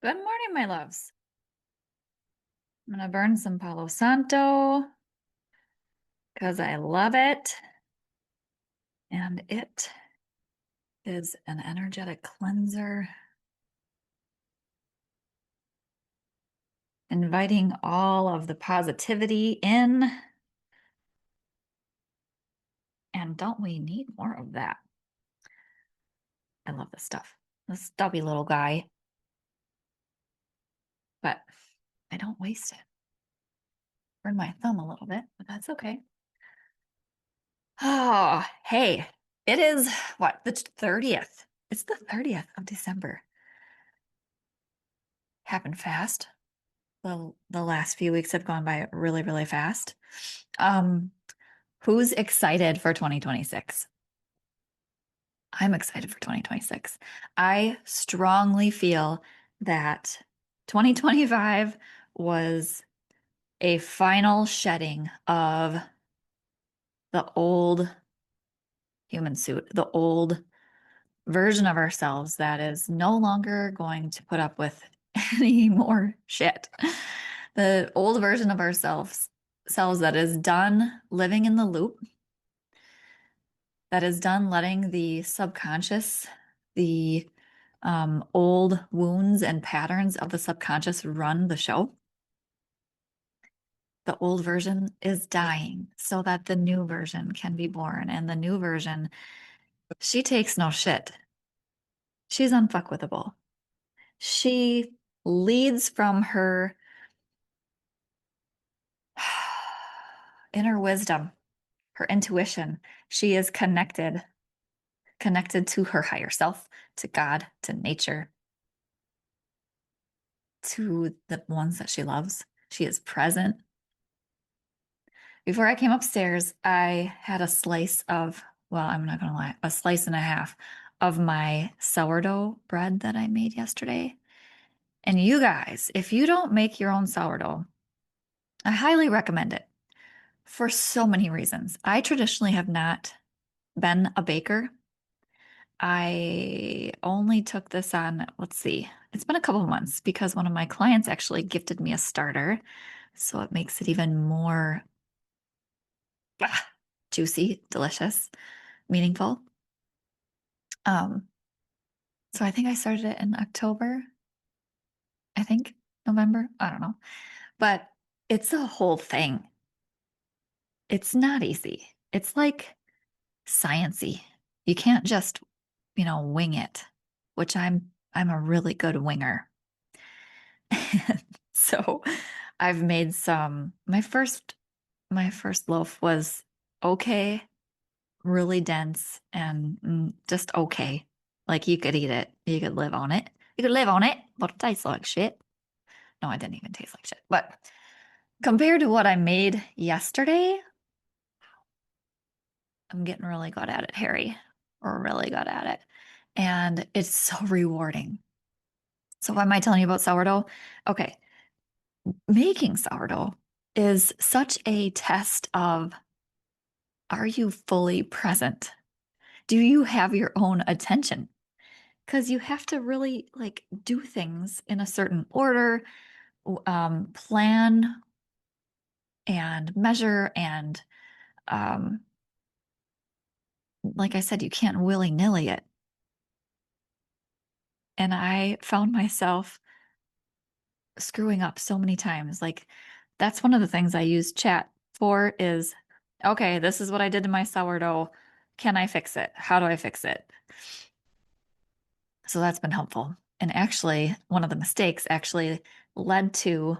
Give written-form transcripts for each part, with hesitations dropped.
Good morning, my loves. I'm gonna burn some Palo Santo because I love it. And it is an energetic cleanser, inviting all of the positivity in. And don't we need more of that? I love this stuff. This stubby little guy, but I don't waste it. Burn my thumb a little bit, but that's okay. Oh, hey, it is what, the 30th? It's the 30th of December. Happened fast. The last few weeks have gone by really, really fast. Um, who's excited for 2026? I'm excited for 2026. I strongly feel that 2025 was a final shedding of the old human suit, the old version of ourselves that is no longer going to put up with any more shit. The old version of ourselves selves that is done living in the loop, that is done letting the subconscious, the old wounds and patterns of the subconscious run the show. The old version is dying so that the new version can be born. And the new version, she takes no shit. She's unfuckwithable. She leads from her inner wisdom, her intuition. She is connected to her higher self, to God, to nature, to the ones that she loves. She is present. Before I came upstairs, I had a slice of, well, I'm not going to lie, a slice and a half of my sourdough bread that I made yesterday. And you guys, if you don't make your own sourdough, I highly recommend it for so many reasons. I traditionally have not been a baker. I only took this on, let's see, it's been a couple of months because one of my clients actually gifted me a starter. So it makes it even more juicy, delicious, meaningful. Um, so I think I started it in October, I think November, I don't know. But it's a whole thing. It's not easy. It's like sciency. You can't just, wing it, which I'm a really good winger. So I've made some, my first loaf was okay, really dense and just okay. Like you could eat it. You could live on it. You could live on it, but it tastes like shit. No, it didn't even taste like shit. But compared to what I made yesterday, I'm getting really good at it, Harry. We're really good at it. And it's so rewarding. So why am I telling you about sourdough? Okay, making sourdough is such a test of, are you fully present? Do you have your own attention? Because you have to really like do things in a certain order, plan and measure. And um, like I said, you can't willy-nilly it. And I found myself screwing up so many times. Like that's one of the things I use chat for is, okay, this is what I did to my sourdough. Can I fix it? How do I fix it? So that's been helpful. And actually, one of the mistakes actually led to,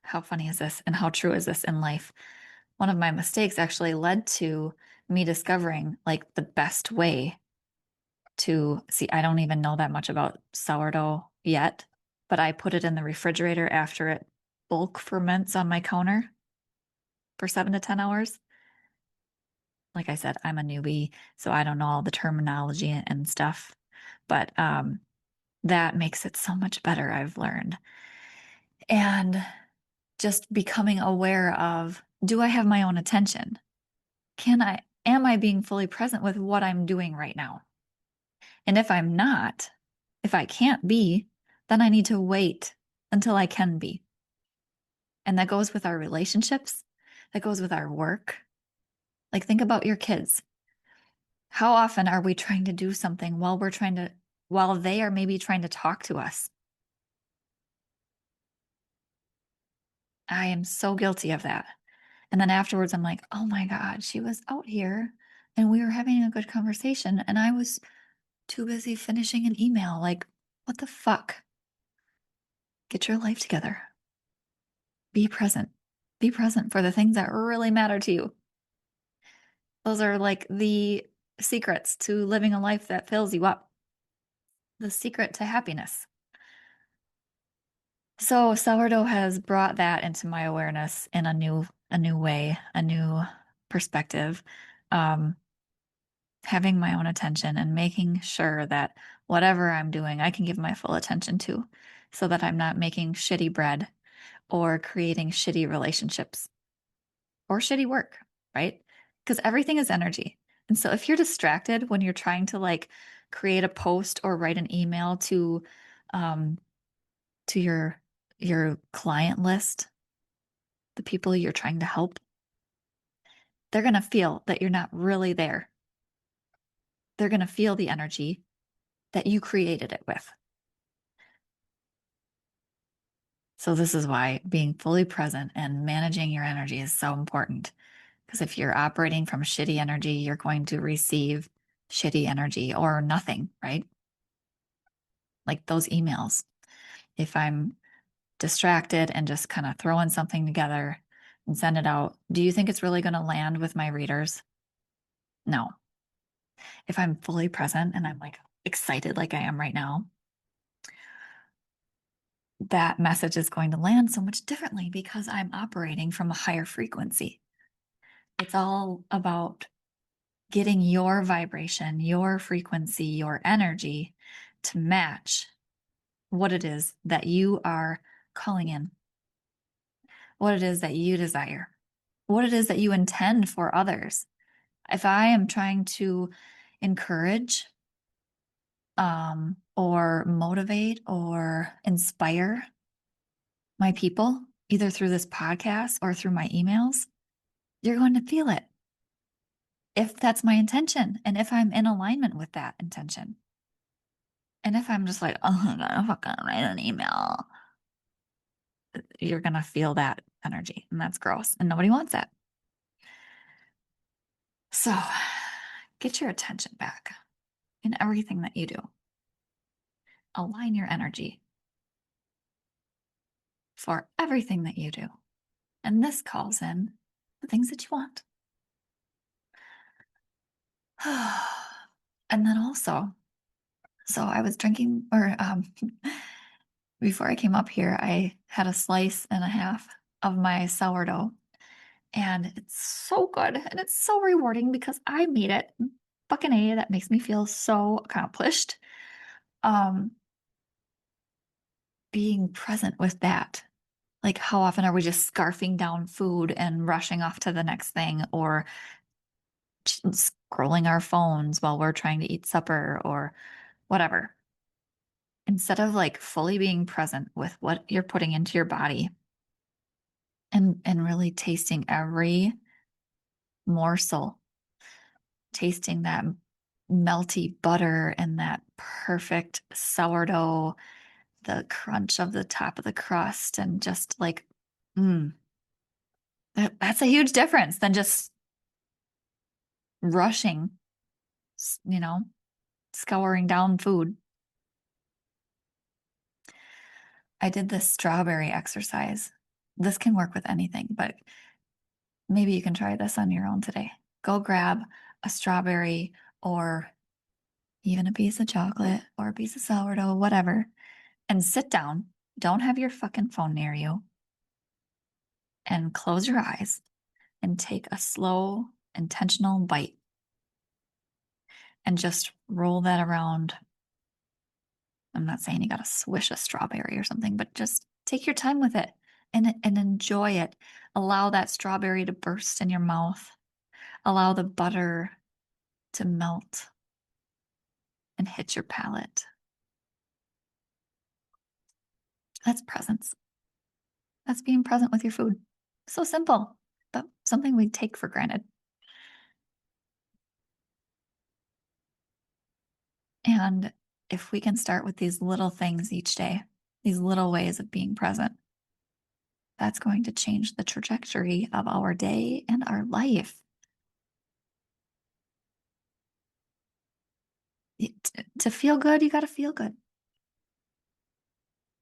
how funny is this and how true is this in life? One of my mistakes actually led to me discovering like the best way to see. I don't even know that much about sourdough yet, but I put it in the refrigerator after it bulk ferments on my counter for 7 to 10 hours. Like I said, I'm a newbie, so I don't know all the terminology and stuff, but that makes it so much better, I've learned. And just becoming aware of, do I have my own attention? Am I being fully present with what I'm doing right now? And if I'm not, if I can't be, then I need to wait until I can be. And that goes with our relationships, that goes with our work. Like, think about your kids. How often are we trying to do something while they are maybe trying to talk to us? I am so guilty of that. And then afterwards, I'm like, oh my God, she was out here and we were having a good conversation, and I was too busy finishing an email. Like, what the fuck? Get your life together. Be present. Be present for the things that really matter to you. Those are like the secrets to living a life that fills you up, the secret to happiness. So sourdough has brought that into my awareness in a new way, a new perspective. Um, Having my own attention and making sure that whatever I'm doing, I can give my full attention to, so that I'm not making shitty bread or creating shitty relationships or shitty work, right? Because everything is energy. And so if you're distracted when you're trying to like create a post or write an email um to your client list, the people you're trying to help, they're going to feel that you're not really there. They're going to feel the energy that you created it with. So this is why being fully present and managing your energy is so important. Because if you're operating from shitty energy, you're going to receive shitty energy or nothing, right? Like those emails. If I'm distracted and just kind of throwing something together and send it out, do you think it's really going to land with my readers? No. If I'm fully present and I'm like excited like I am right now, that message is going to land so much differently because I'm operating from a higher frequency. It's all about getting your vibration, your frequency, your energy to match what it is that you are calling in, what it is that you desire, what it is that you intend for others. If I am trying to encourage, or motivate or inspire my people, either through this podcast or through my emails, you're going to feel it if that's my intention and if I'm in alignment with that intention. And if I'm just like, oh, I'm gonna fucking write an email, you're gonna feel that energy, and that's gross, and nobody wants that. So get your attention back in everything that you do. Align your energy for everything that you do. And this calls in the things that you want. And then also, so I was drinking, or before I came up here, I had a slice and a half of my sourdough. And it's so good and it's so rewarding because I made it. Fucking A, that makes me feel so accomplished. Um, Being present with that. Like, how often are we just scarfing down food and rushing off to the next thing, or scrolling our phones while we're trying to eat supper or whatever? Instead of like fully being present with what you're putting into your body and really tasting every morsel, tasting that melty butter and that perfect sourdough, the crunch of the top of the crust, and just like, mm, that's a huge difference than just rushing, you know, scouring down food. I did this strawberry exercise. This can work with anything, but maybe you can try this on your own today. Go grab a strawberry or even a piece of chocolate or a piece of sourdough, whatever, and sit down. Don't have your fucking phone near you, and close your eyes and take a slow, intentional bite and just roll that around. I'm not saying you got to swish a strawberry or something, but just take your time with it and enjoy it. Allow that strawberry to burst in your mouth. Allow the butter to melt and hit your palate. That's presence. That's being present with your food. So simple, but something we take for granted. And if we can start with these little things each day, these little ways of being present, that's going to change the trajectory of our day and our life. To feel good, you got to feel good.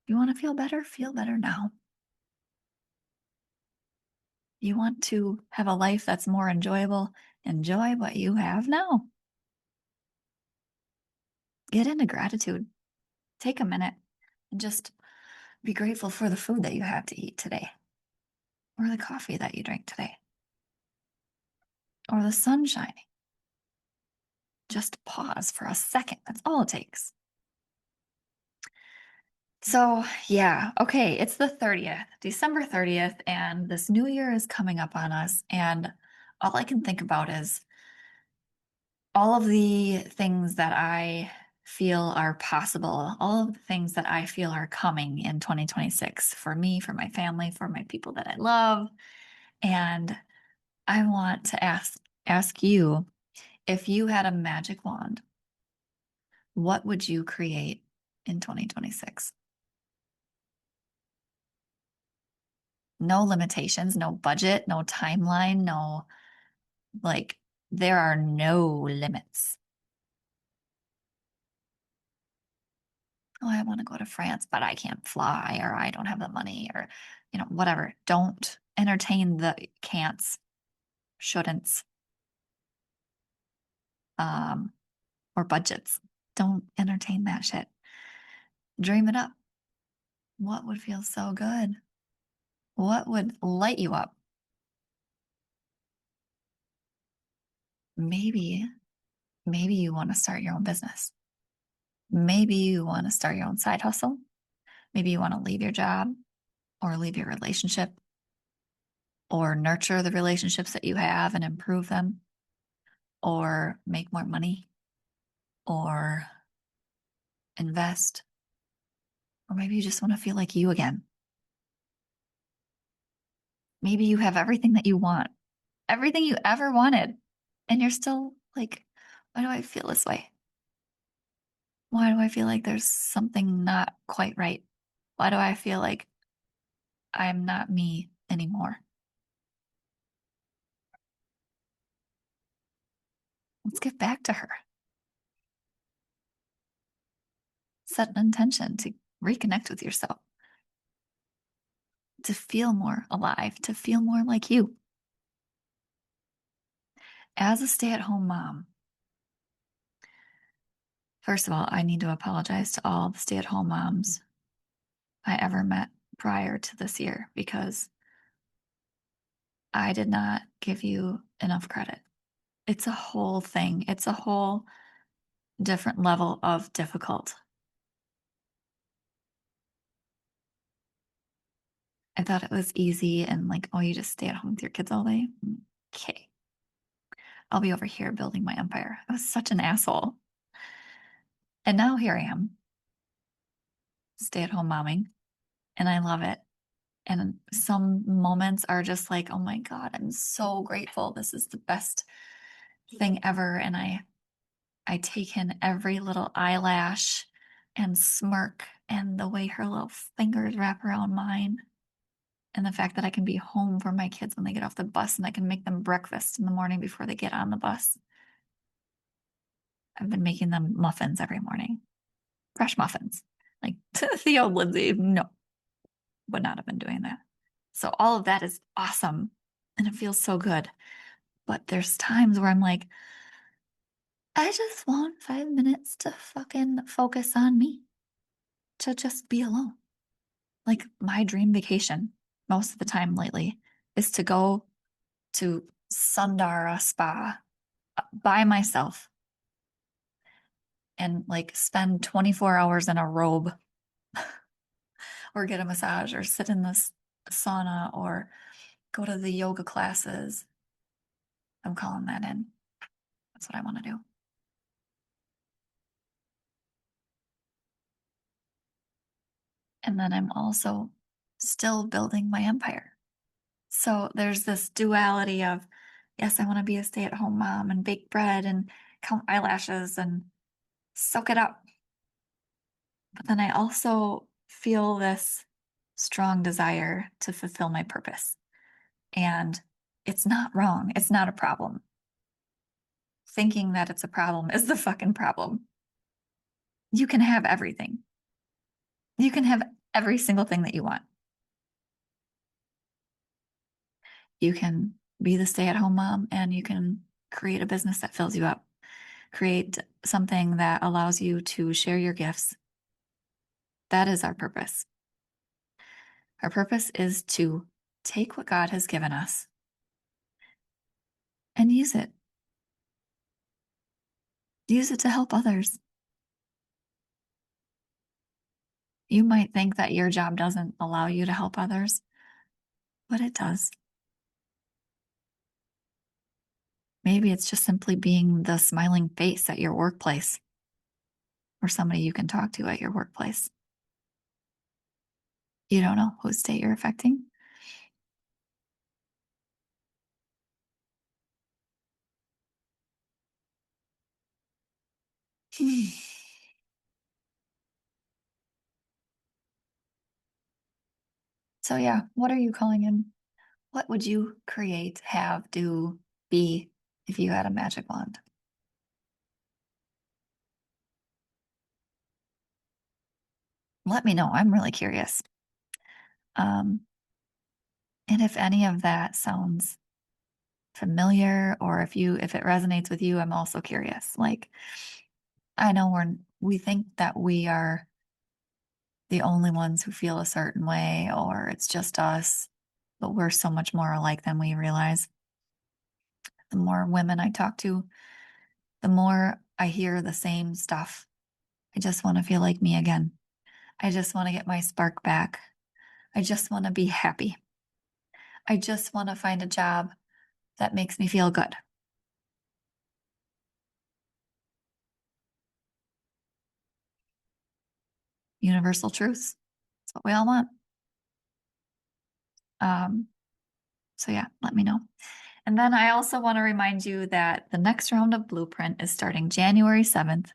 You want to feel better now. You want to have a life that's more enjoyable, enjoy what you have now. Get into gratitude. Take a minute and just be grateful for the food that you have to eat today, or the coffee that you drank today, or the sun shining. Just pause for a second. That's all it takes. So, yeah, okay, it's the 30th, December 30th, and this new year is coming up on us. And all I can think about is all of the things that I feel are possible, all of the things that I feel are coming in 2026 for me, for my family, for my people that I love. And I want to ask you, if you had a magic wand, what would you create in 2026? No limitations, no budget, no timeline, no, like, there are no limits. Oh, I want to go to France, but I can't fly, or I don't have the money, or, whatever. Don't entertain the can'ts, shouldn'ts, um, or budgets. Don't entertain that shit. Dream it up. What would feel so good? What would light you up? Maybe, maybe you want to start your own business. Maybe you want to start your own side hustle. Maybe you want to leave your job or leave your relationship or nurture the relationships that you have and improve them or make more money or invest. Or maybe you just want to feel like you again. Maybe you have everything that you want, everything you ever wanted, and you're still like, why do I feel this way? Why do I feel like there's something not quite right? Why do I feel like I'm not me anymore? Let's get back to her. Set an intention to reconnect with yourself, to feel more alive, to feel more like you. As a stay-at-home mom, first of all, I need to apologize to all the stay-at-home moms I ever met prior to this year because I did not give you enough credit. It's a whole thing. It's a whole different level of difficult. I thought it was easy and like, oh, you just stay at home with your kids all day. Okay. I'll be over here building my empire. I was such an asshole. And now here I am, stay at home momming, and I love it. And some moments are just like, oh my God, I'm so grateful. This is the best thing ever. And I take in every little eyelash and smirk and the way her little fingers wrap around mine. And the fact that I can be home for my kids when they get off the bus and I can make them breakfast in the morning before they get on the bus. I've been making them muffins every morning, fresh muffins. Like Theo Lindsay, no, would not have been doing that. So all of that is awesome and it feels so good. But there's times where I'm like, I just want 5 minutes to fucking focus on me, to just be alone. Like my dream vacation, most of the time lately, is to go to Sundara Spa by myself and like spend 24 hours in a robe or get a massage or sit in this sauna or go to the yoga classes. I'm calling that in. That's what I want to do. And then I'm also still building my empire. So there's this duality of, yes, I want to be a stay-at-home mom and bake bread and count eyelashes and soak it up. But then I also feel this strong desire to fulfill my purpose. And it's not wrong. It's not a problem. Thinking that it's a problem is the fucking problem. You can have everything. You can have every single thing that you want. You can be the stay-at-home mom and you can create a business that fills you up. Create something that allows you to share your gifts. That is our purpose. Our purpose is to take what God has given us and use it. Use it to help others. You might think that your job doesn't allow you to help others, but it does. Maybe it's just simply being the smiling face at your workplace or somebody you can talk to at your workplace. You don't know whose state you're affecting. So, yeah, what are you calling in? What would you create, have, do, be if you had a magic wand? Let me know. I'm really curious. Um, and if any of that sounds familiar or if it resonates with you, I'm also curious. Like, I know we think that we are the only ones who feel a certain way or it's just us, but we're so much more alike than we realize. The more women I talk to, the more I hear the same stuff. I just want to feel like me again. I just want to get my spark back. I just want to be happy. I just want to find a job that makes me feel good. Universal truths. That's what we all want. Um, so yeah, let me know. And then I also want to remind you that the next round of Blueprint is starting January 7th.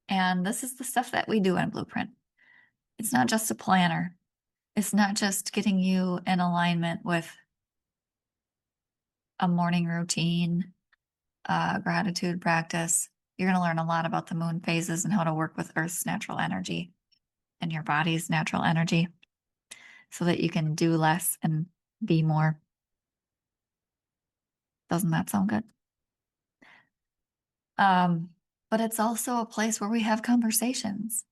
And this is the stuff that we do in Blueprint. It's not just a planner. It's not just getting you in alignment with a morning routine, gratitude practice. You're going to learn a lot about the moon phases and how to work with Earth's natural energy and your body's natural energy so that you can do less and be more. Doesn't that sound good? Um, but it's also a place where we have conversations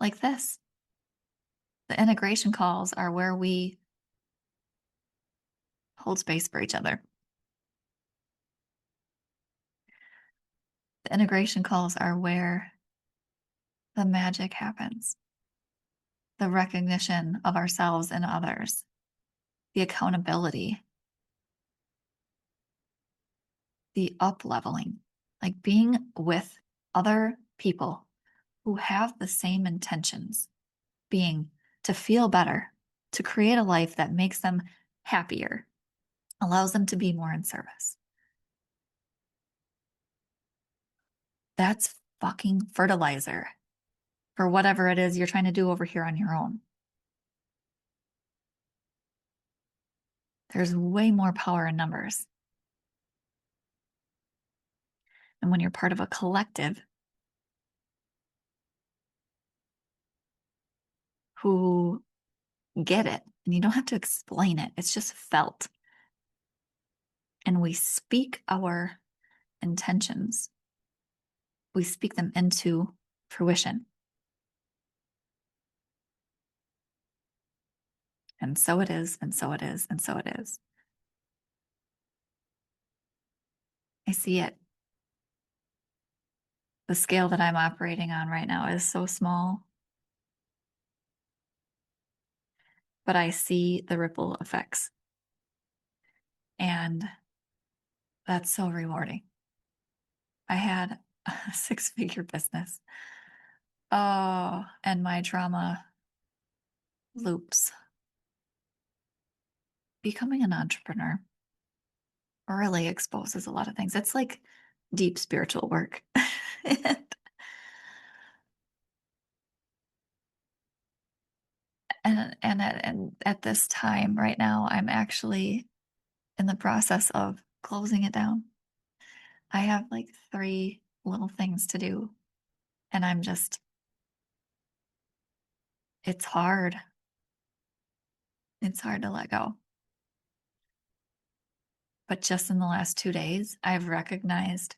like this. The integration calls are where we hold space for each other. The integration calls are where the magic happens, the recognition of ourselves and others, the accountability, the up leveling, like being with other people who have the same intentions, being to feel better, to create a life that makes them happier, allows them to be more in service. That's fucking fertilizer for whatever it is you're trying to do over here on your own. There's way more power in numbers. And when you're part of a collective who get it, and you don't have to explain it, it's just felt. And we speak our intentions, we speak them into fruition. And so it is, and so it is, and so it is. I see it. The scale that I'm operating on right now is so small, but I see the ripple effects. And that's so rewarding. I had a six-figure business. Oh, and my trauma loops. Becoming an entrepreneur really exposes a lot of things. It's like deep spiritual work. And at this time right now, I'm actually in the process of closing it down. I have like three little things to do, and it's hard. It's hard to let go. But just in the last 2 days, I've recognized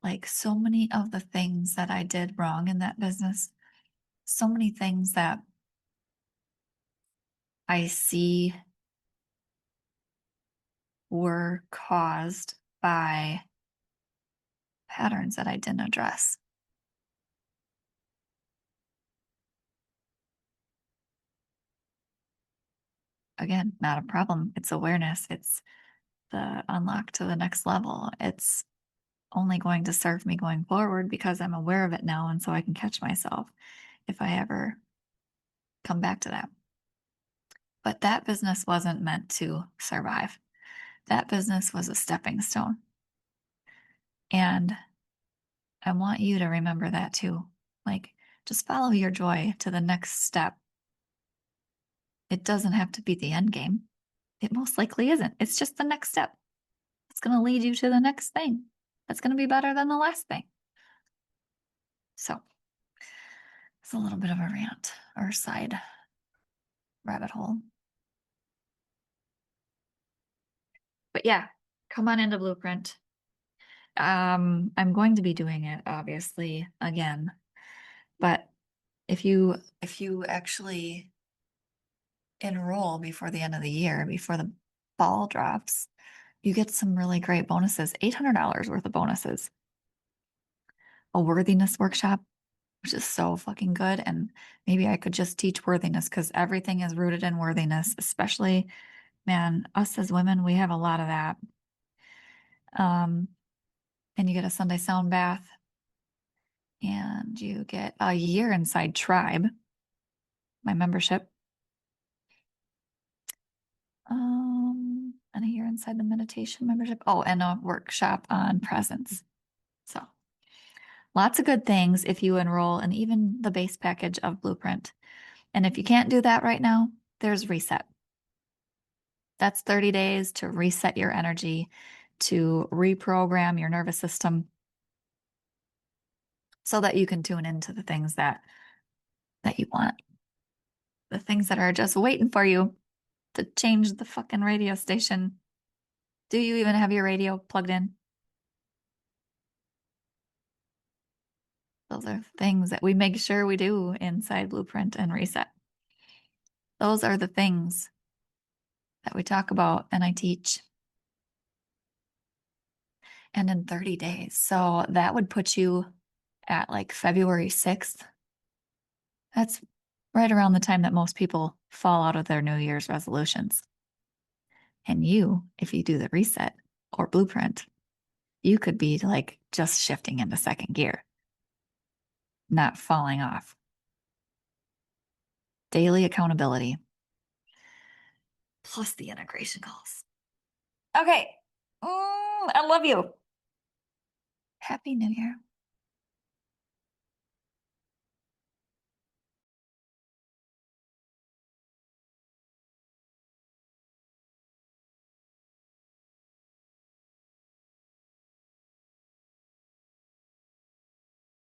like so many of the things that I did wrong in that business, so many things that I see were caused by patterns that I didn't address. Again, not a problem. It's awareness. It's the unlock to the next level. It's only going to serve me going forward because I'm aware of it now. And so I can catch myself if I ever come back to that. But that business wasn't meant to survive. That business was a stepping stone. And I want you to remember that too. Like, just follow your joy to the next step. It doesn't have to be the end game. It most likely isn't. It's just the next step. It's going to lead you to the next thing. That's going to be better than the last thing. So it's a little bit of a rant or side rabbit hole. But yeah, come on into Blueprint. I'm going to be doing it obviously again, but if you actually enroll before the end of the year, before the ball drops, you get some really great bonuses, $800 worth of bonuses. A worthiness workshop, which is so fucking good. And maybe I could just teach worthiness because everything is rooted in worthiness, especially, man, us as women, we have a lot of that. Um, and you get a Sunday sound bath and you get a year inside Tribe, my membership. And a year inside the meditation membership. Oh, and a workshop on presence. So lots of good things if you enroll in even the base package of Blueprint. And if you can't do that right now, there's Reset. That's 30 days to reset your energy, to reprogram your nervous system so that you can tune into the things that you want. The things that are just waiting for you to change the fucking radio station. Do you even have your radio plugged in? Those are things that we make sure we do inside Blueprint and Reset. Those are the things that we talk about and I teach. And in 30 days. So that would put you at like February 6th. That's right around the time that most people fall out of their New Year's resolutions. And you, if you do the reset or blueprint, you could be like just shifting into second gear, not falling off. Daily accountability plus the integration calls. Okay. I love you. Happy New Year.